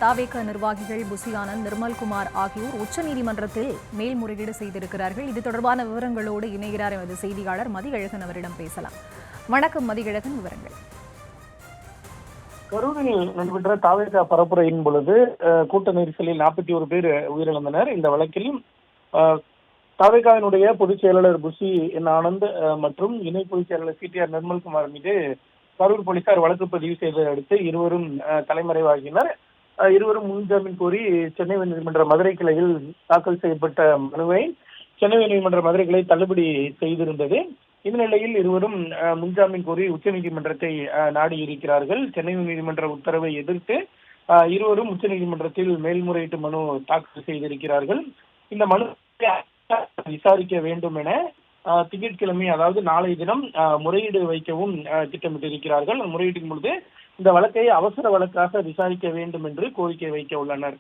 தாவேக நிர்வாகிகள் புசி ஆனந்த், நிர்மல்குமார் ஆகியோர் உச்சநீதிமன்றத்தில் மேல்முறையீடு செய்திருக்கிறார்கள். இது தொடர்பான விவரங்களோடு இணைகிறார் எமது செய்தியாளர் மதியழகன். அவரிடம் பேசலாம். வணக்கம் மதியழகன், விவரங்கள். கரூரில் நடைபெற்ற தாவேக பரப்புரையின் பொழுது கூட்ட நெரிசலில் 41 பேர் உயிரிழந்தனர். இந்த வழக்கில் தாவேகாவினுடைய பொதுச் செயலாளர் புசி ஆனந்த் மற்றும் இணை பொதுச் செயலாளர் CTR நிர்மல்குமார் மீது கரூர் போலீசார் வழக்கு பதிவு செய்ததை அடுத்து இருவரும் தலைமறைவாகினர். இருவரும் முன்ஜாமீன் கோரி சென்னை உயர்நீதிமன்ற மதுரை கிளையில் தாக்கல் செய்யப்பட்ட மனுவை சென்னை உயர்நீதிமன்ற மதுரை கிளை தள்ளுபடி செய்திருந்தது. இந்த நிலையில் இருவரும் முன்ஜாமீன் கோரி உச்சநீதிமன்றத்தை நாடி இருக்கிறார்கள். சென்னை உயர்நீதிமன்ற உத்தரவை எதிர்த்து இருவரும் உச்சநீதிமன்றத்தில் மேல்முறையீட்டு மனு தாக்கல் செய்திருக்கிறார்கள். இந்த மனு விசாரிக்க வேண்டும் என திங்கட்கிழமை, அதாவது நாளை தினம் முறையீடு வைக்கவும் திட்டமிட்டிருக்கிறார்கள். முறையீட்டின் பொழுது இந்த வழக்கை அவசர வழக்காக விசாரிக்க வேண்டும் என்று கோரிக்கை வைக்க உள்ளனர்.